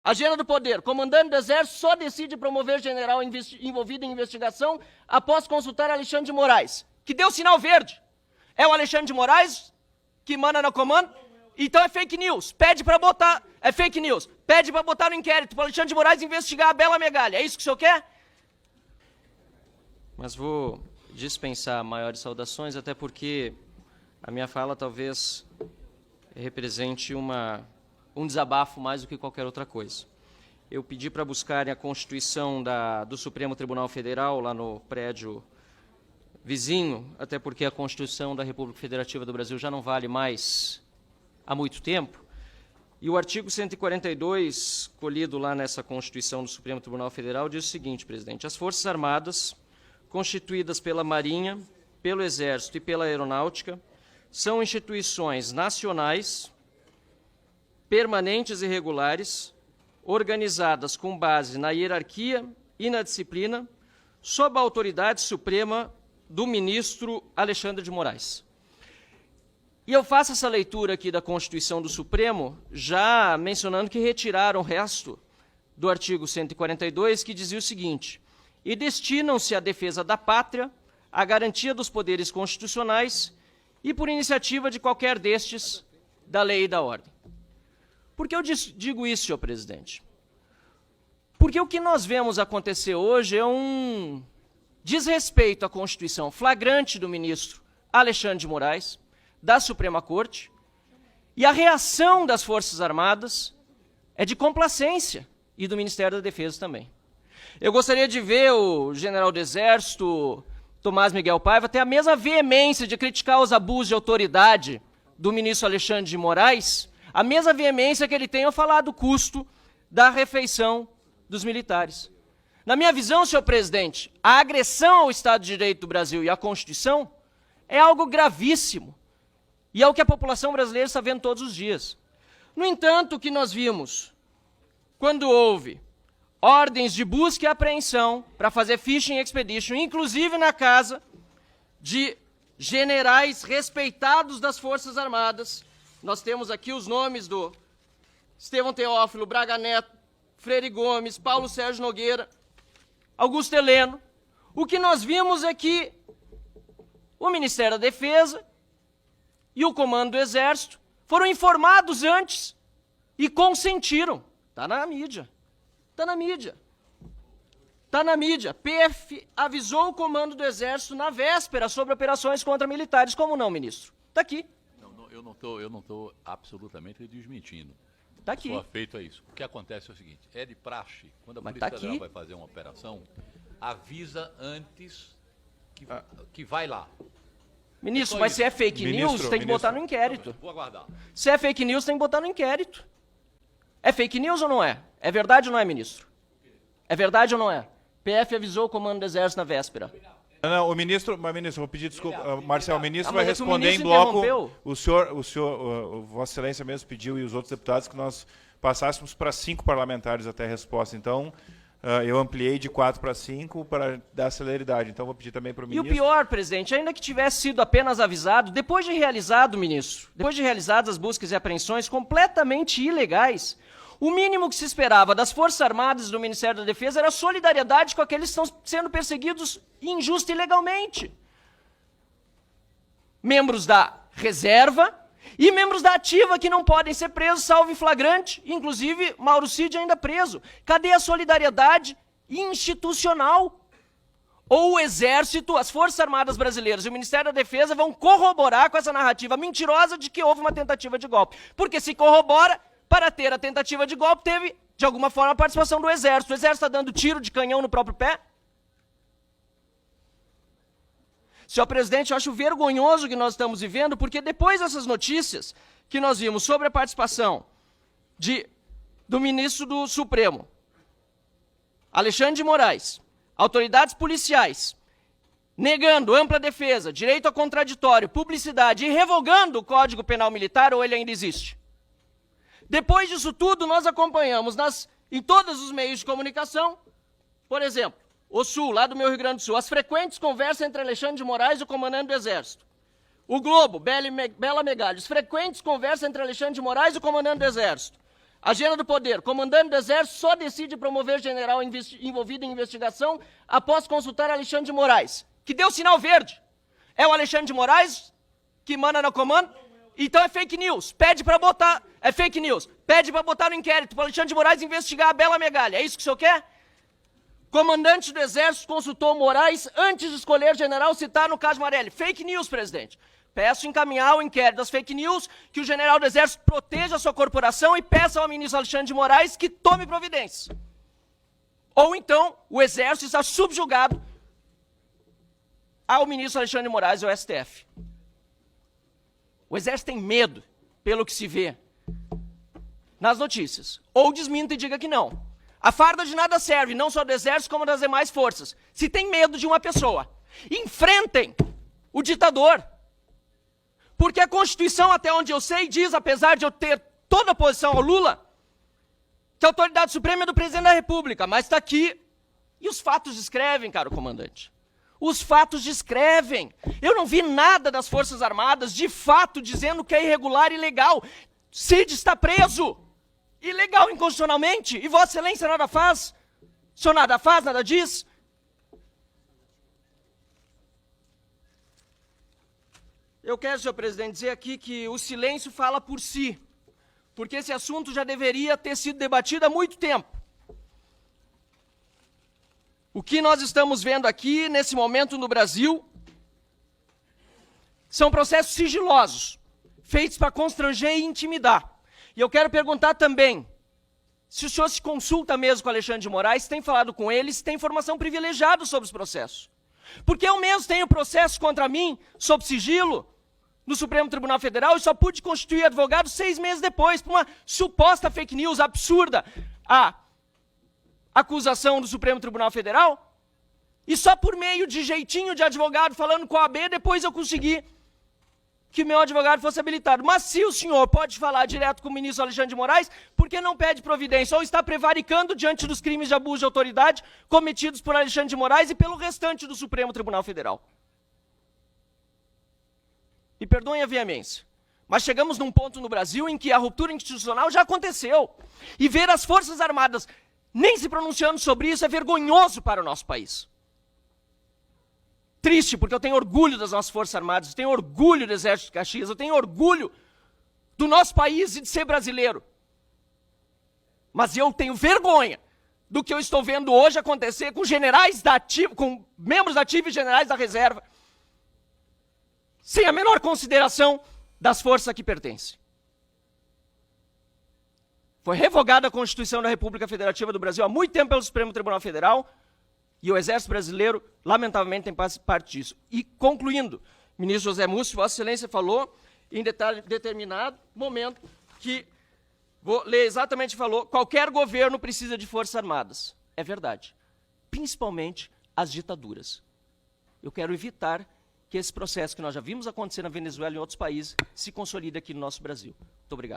Agenda do poder. Comandante do Exército só decide promover general envolvido em investigação após consultar Alexandre de Moraes, que deu sinal verde. É o Alexandre de Moraes que manda no comando? Então é fake news. Pede para botar... É fake news. Pede para botar no inquérito para Alexandre de Moraes investigar a Bela Megalha. É isso que o senhor quer? Mas vou dispensar maiores saudações, até porque a minha fala talvez represente um desabafo mais do que qualquer outra coisa. Eu pedi para buscarem a Constituição do Supremo Tribunal Federal lá no prédio vizinho, até porque a Constituição da República Federativa do Brasil já não vale mais há muito tempo. E o artigo 142, colhido lá nessa Constituição do Supremo Tribunal Federal, diz o seguinte, presidente: as Forças Armadas, constituídas pela Marinha, pelo Exército e pela Aeronáutica, são instituições nacionais, permanentes e regulares, organizadas com base na hierarquia e na disciplina, sob a autoridade suprema do ministro Alexandre de Moraes. E eu faço essa leitura aqui da Constituição do Supremo, já mencionando que retiraram o resto do artigo 142, que dizia o seguinte: e destinam-se à defesa da pátria, à garantia dos poderes constitucionais e, por iniciativa de qualquer destes, da lei e da ordem. Por que eu digo isso, senhor presidente? Porque o que nós vemos acontecer hoje é um desrespeito à Constituição flagrante do ministro Alexandre de Moraes, da Suprema Corte, e a reação das Forças Armadas é de complacência, e do Ministério da Defesa também. Eu gostaria de ver o general do Exército, Tomás Miguel Paiva, ter a mesma veemência de criticar os abusos de autoridade do ministro Alexandre de Moraes, a mesma veemência que ele tem ao falar do custo da refeição dos militares. Na minha visão, senhor presidente, a agressão ao Estado de Direito do Brasil e à Constituição é algo gravíssimo, e é o que a população brasileira está vendo todos os dias. No entanto, o que nós vimos quando houve ordens de busca e apreensão para fazer fishing expedition, inclusive na casa de generais respeitados das Forças Armadas. Nós temos aqui os nomes do Estevão Teófilo, Braga Neto, Freire Gomes, Paulo Sérgio Nogueira, Augusto Heleno. O que nós vimos é que o Ministério da Defesa e o Comando do Exército foram informados antes e consentiram. Está na mídia. Está na mídia. Está na mídia. PF avisou o Comando do Exército na véspera sobre operações contra militares. Como não, ministro? Está aqui. Eu não estou absolutamente desmentindo. Está aqui. Só feito é isso. O que acontece é o seguinte: é de praxe, quando a Polícia Federal vai fazer uma operação, avisa antes que vai lá. Ministro, mas se é fake news, tem que botar no inquérito. Vou aguardar. Se é fake news, tem que botar no inquérito. É fake news ou não é? É verdade ou não é, ministro? É verdade ou não é? PF avisou o Comando do Exército na véspera. Não, o ministro, vou pedir desculpa, Marcel, o ministro mas vai é que o responder ministro em bloco. interrompeu. Vossa Excelência mesmo pediu, e os outros deputados, que nós passássemos para 5 parlamentares até a resposta. Então, eu ampliei de 4 para 5 para dar celeridade. Então, vou pedir também para o ministro. E o pior, presidente, ainda que tivesse sido apenas avisado, depois de realizado, ministro, depois de realizadas as buscas e apreensões completamente ilegais, o mínimo que se esperava das Forças Armadas e do Ministério da Defesa era solidariedade com aqueles que estão sendo perseguidos injusta e ilegalmente. Membros da reserva e membros da ativa que não podem ser presos, salvo em flagrante, inclusive Mauro Cid ainda preso. Cadê a solidariedade institucional? Ou o Exército, as Forças Armadas Brasileiras e o Ministério da Defesa vão corroborar com essa narrativa mentirosa de que houve uma tentativa de golpe. Porque se corrobora, para ter a tentativa de golpe, teve, de alguma forma, a participação do Exército. O Exército está dando tiro de canhão no próprio pé? Senhor presidente, eu acho vergonhoso o que nós estamos vivendo, porque depois dessas notícias que nós vimos sobre a participação do ministro do Supremo, Alexandre de Moraes, autoridades policiais, negando ampla defesa, direito a contraditório, publicidade e revogando o Código Penal Militar, ou ele ainda existe? Depois disso tudo, nós acompanhamos em todos os meios de comunicação, por exemplo, o Sul, lá do meu Rio Grande do Sul, as frequentes conversas entre Alexandre de Moraes e o comandante do Exército. O Globo, Bela Megalha, as frequentes conversas entre Alexandre de Moraes e o comandante do Exército. Agenda do poder. Comandante do Exército só decide promover general envolvido em investigação após consultar Alexandre de Moraes, que deu sinal verde. É o Alexandre de Moraes que manda no comando? Então é fake news. Pede para botar... É fake news. Pede para botar no inquérito para Alexandre de Moraes investigar a Bela Megalha. É isso que o senhor quer? Comandante do Exército consultou Moraes antes de escolher general citar no caso Marelli. Fake news, presidente. Peço encaminhar o inquérito das fake news, que o general do Exército proteja a sua corporação e peça ao ministro Alexandre de Moraes que tome providências. Ou então, o Exército está subjugado ao ministro Alexandre de Moraes e ao STF. O Exército tem medo, pelo que se vê nas notícias. Ou desminta e diga que não. A farda de nada serve, não só do Exército, como das demais forças. Se tem medo de uma pessoa, enfrentem o ditador. Porque a Constituição, até onde eu sei, diz, apesar de eu ter toda a oposição ao Lula, que a autoridade suprema é do presidente da República, mas está aqui. E os fatos descrevem, caro comandante. Os fatos descrevem. Eu não vi nada das Forças Armadas, de fato, dizendo que é irregular e ilegal. Cid está preso. Ilegal inconstitucionalmente. E Vossa Excelência nada faz. O senhor nada faz, nada diz. Eu quero, senhor presidente, dizer aqui que o silêncio fala por si, porque esse assunto já deveria ter sido debatido há muito tempo. O que nós estamos vendo aqui, nesse momento no Brasil, são processos sigilosos, feitos para constranger e intimidar. E eu quero perguntar também, se o senhor se consulta mesmo com Alexandre de Moraes, tem falado com ele, se tem informação privilegiada sobre os processos. Porque eu mesmo tenho processo contra mim, sob sigilo, no Supremo Tribunal Federal, e só pude constituir advogado 6 meses depois, por uma suposta fake news absurda, a acusação do Supremo Tribunal Federal, e só por meio de jeitinho de advogado falando com a OAB, depois eu consegui que meu advogado fosse habilitado. Mas se o senhor pode falar direto com o ministro Alexandre de Moraes, por que não pede providência? Ou está prevaricando diante dos crimes de abuso de autoridade cometidos por Alexandre de Moraes e pelo restante do Supremo Tribunal Federal? E perdoem a veemência, mas chegamos num ponto no Brasil em que a ruptura institucional já aconteceu. E ver as Forças Armadas nem se pronunciando sobre isso é vergonhoso para o nosso país. Triste, porque eu tenho orgulho das nossas Forças Armadas, eu tenho orgulho do Exército de Caxias, eu tenho orgulho do nosso país e de ser brasileiro. Mas eu tenho vergonha do que eu estou vendo hoje acontecer com generais da ativa, com membros da ativa e generais da reserva, sem a menor consideração das forças a que pertencem. Foi revogada a Constituição da República Federativa do Brasil há muito tempo pelo Supremo Tribunal Federal, e o Exército Brasileiro, lamentavelmente, tem parte disso. E, concluindo, ministro José Múcio, Vossa Excelência falou, em determinado momento, que, vou ler exatamente, falou, qualquer governo precisa de forças armadas. É verdade. Principalmente as ditaduras. Eu quero evitar que esse processo que nós já vimos acontecer na Venezuela e em outros países se consolide aqui no nosso Brasil. Muito obrigado.